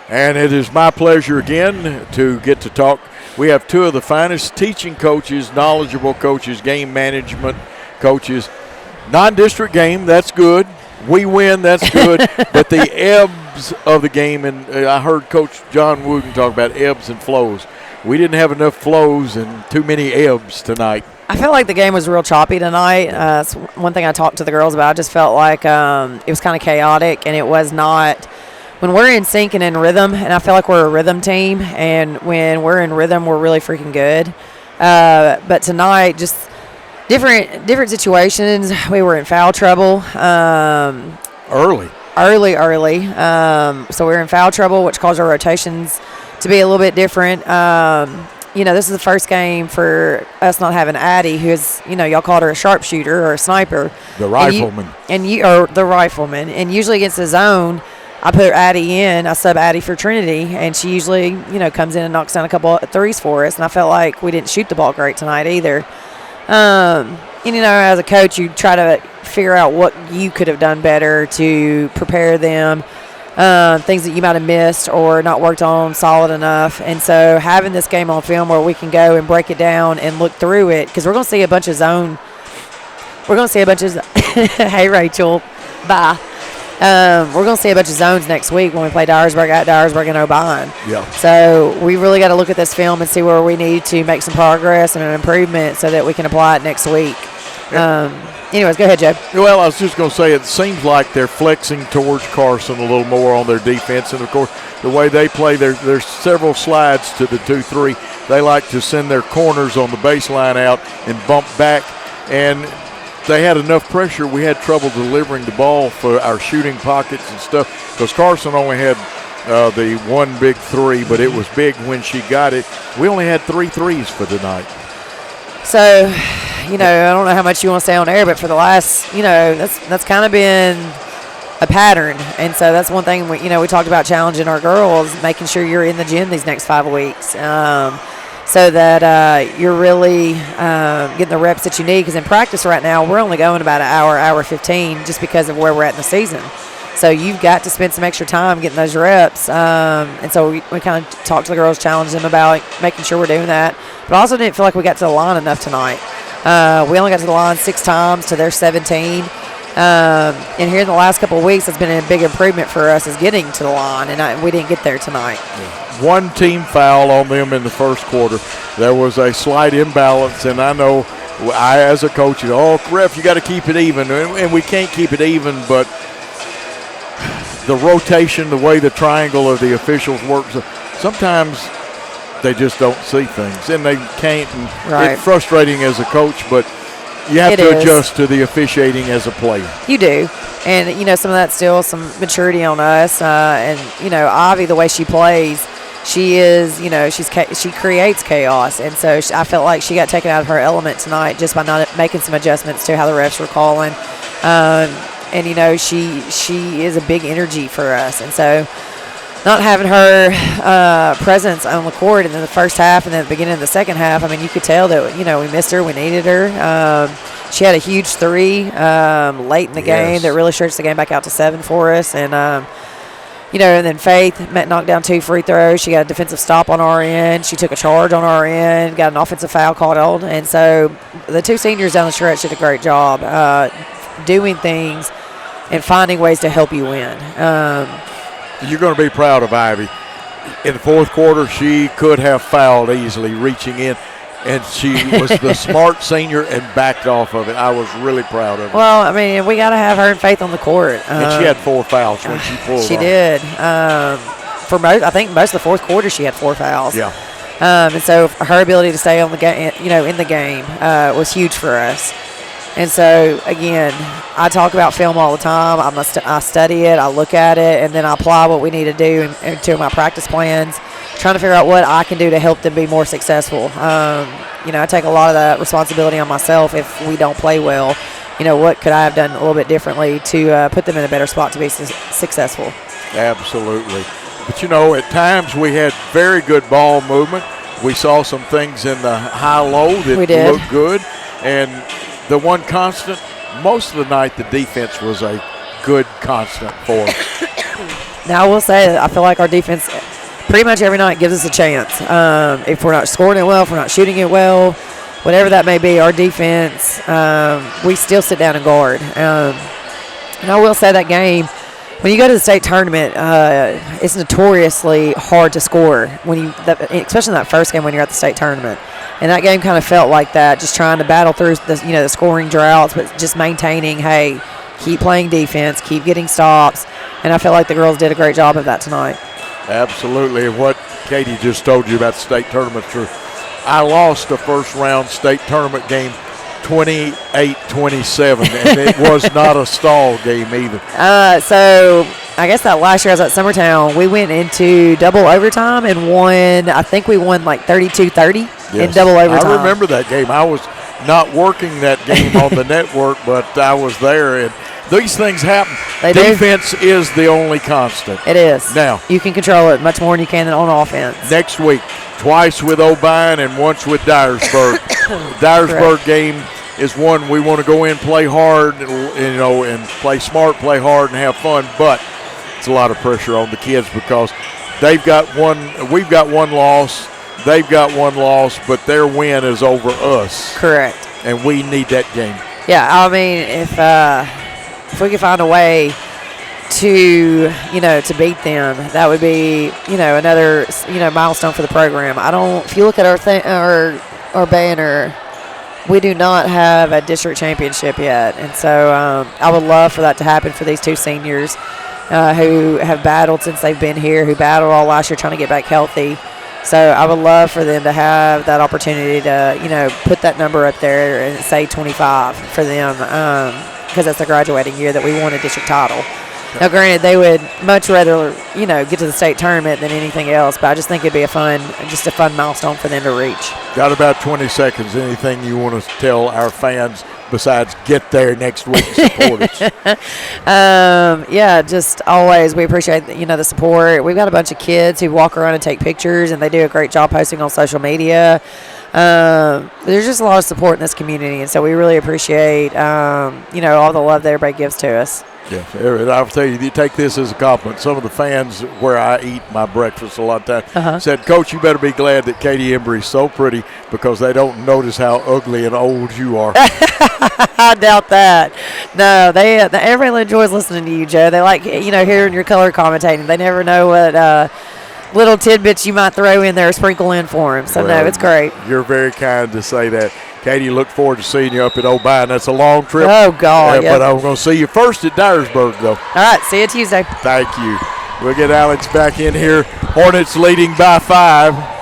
And it is my pleasure again to get to talk. We have two of the finest teaching coaches, knowledgeable coaches, game management coaches. Non-district game, that's good. We win, that's good. But the ebbs of the game, and I heard Coach John Wooden talk about ebbs and flows. We didn't have enough flows and too many ebbs tonight. I felt like the game was real choppy tonight. That's one thing I talked to the girls about. I just felt like it was kind of chaotic, and it was not – when we're in sync and in rhythm, and I feel like we're a rhythm team, and when we're in rhythm, we're really freaking good. But tonight, just different situations. We were in foul trouble. Early. So we were in foul trouble, which caused our rotations to be a little bit different. This is the first game for us not having Addie, who's, y'all called her a sharpshooter or a sniper. The rifleman. Or the rifleman. And usually against the zone, I put Addie in. I sub Addie for Trinity, and she usually, comes in and knocks down a couple of threes for us. And I felt like we didn't shoot the ball great tonight either. As a coach, you try to figure out what you could have done better to prepare them, things that you might have missed or not worked on solid enough. And so having this game on film where we can go and break it down and look through it, because we're going to see a bunch of zone. We're going to see a bunch of – hey, Rachel, bye. We're going to see a bunch of zones next week when we play Dyersburg at Dyersburg and O'Bine. Yeah. So we really got to look at this film and see where we need to make some progress and an improvement so that we can apply it next week. Anyways, go ahead, Joe. Well, I was just going to say it seems like they're flexing towards Carson a little more on their defense. And, of course, the way they play, there's several slides to the 2-3. They like to send their corners on the baseline out and bump back. And they had enough pressure. We had trouble delivering the ball for our shooting pockets and stuff because Carson only had the one big three, but it was big when she got it. We only had 3 threes for tonight. So, I don't know how much you want to say on air, but for the last, that's kind of been a pattern. And so that's one thing, we talked about challenging our girls, making sure you're in the gym these next 5 weeks. So that you're really getting the reps that you need. Because in practice right now, we're only going about an hour 15 just because of where we're at in the season. So you've got to spend some extra time getting those reps. And so we kind of talked to the girls, challenged them about making sure we're doing that. But I also didn't feel like we got to the line enough tonight. We only got to the line 6 times to their 17. And here in the last couple of weeks, it's been a big improvement for us is getting to the line, and we didn't get there tonight. One team foul on them in the first quarter. There was a slight imbalance, and I know I, as a coach, ref, you got to keep it even, and we can't keep it even, but the rotation, the way the triangle of the officials works, sometimes they just don't see things, and they can't. And right. It's frustrating as a coach, but you have to adjust to the officiating as a player. You do. And, some of that's still some maturity on us. Ivy, the way she plays, she is, she creates chaos. And so I felt like she got taken out of her element tonight just by not making some adjustments to how the refs were calling. She is a big energy for us. And so not having her presence on the court in the first half and then the beginning of the second half, you could tell that, we missed her, we needed her. She had a huge 3 late in the game that really stretched the game back out to 7 for us. And, and then Faith knocked down 2 free throws. She got a defensive stop on our end. She took a charge on our end, got an offensive foul called. And so the 2 seniors down the stretch did a great job doing things and finding ways to help you win. You're going to be proud of Ivy. In the fourth quarter, she could have fouled easily, reaching in, and she was the smart senior and backed off of it. I was really proud of her. Well, we got to have her and Faith on the court. And she had 4 fouls when she pulled She off. Did. I think most of the fourth quarter she had 4 fouls. Yeah. And so her ability to stay on the game, in the game, was huge for us. And so, again, I talk about film all the time. I study it, I look at it, and then I apply what we need to do into my practice plans, trying to figure out what I can do to help them be more successful. I take a lot of that responsibility on myself if we don't play well. What could I have done a little bit differently to put them in a better spot to be successful? Absolutely. But, at times we had very good ball movement. We saw some things in the high-low that looked good. And the one constant, most of the night the defense was a good constant for us. Now, I will say that I feel like our defense pretty much every night gives us a chance. If we're not scoring it well, if we're not shooting it well, whatever that may be, our defense, we still sit down and guard. And I will say that game, when you go to the state tournament, it's notoriously hard to score, especially in that first game when you're at the state tournament. And that game kind of felt like that, just trying to battle through the scoring droughts, but just maintaining, hey, keep playing defense, keep getting stops. And I felt like the girls did a great job of that tonight. Absolutely. And what Catie just told you about the state tournament, true. I lost the first round state tournament game 28-27, and it was not a stall game either. So I guess that last year I was at Summertown, we went into double overtime and won. I think we won like 32-30 in double overtime. I remember that game. I was not working that game on the network, but I was there, and these things happen. Defense is the only constant. It is. Now, you can control it much more than you can on offense. Next week, twice with O'Brien and once with Dyersburg. Dyersburg game is one we want to go in, play hard, and play smart, play hard, and have fun. But it's a lot of pressure on the kids because we've got one loss, they've got one loss, but their win is over us. Correct. And we need that game. Yeah, I mean, if we could find a way to beat them, that would be another milestone for the program. If you look at our banner, we do not have a district championship yet, and so I would love for that to happen for these two seniors who have battled since they've been here, who battled all last year trying to get back healthy. So I would love for them to have that opportunity to put that number up there and say 25 for them, because that's the graduating year that we won a district title. Now, granted, they would much rather, get to the state tournament than anything else, but I just think it'd be a fun milestone for them to reach. Got about 20 seconds. Anything you want to tell our fans besides get there next week and support us? Yeah, just always we appreciate the support. We've got a bunch of kids who walk around and take pictures, and they do a great job posting on social media. There's just a lot of support in this community, and so we really appreciate all the love that everybody gives to us. Yeah, I'll tell you, you take this as a compliment. Some of the fans where I eat my breakfast a lot of times said, Coach, you better be glad that Catie Embrey is so pretty because they don't notice how ugly and old you are. I doubt that. No, everyone enjoys listening to you, Joe. They like, hearing your color commentating. They never know what little tidbits you might throw in there or sprinkle in for them. So, no, it's great. You're very kind to say that. Catie, look forward to seeing you up at O'Brien. That's a long trip. Oh, God. But I'm going to see you first at Dyersburg, though. All right. See you Tuesday. Thank you. We'll get Alex back in here. Hornets leading by 5.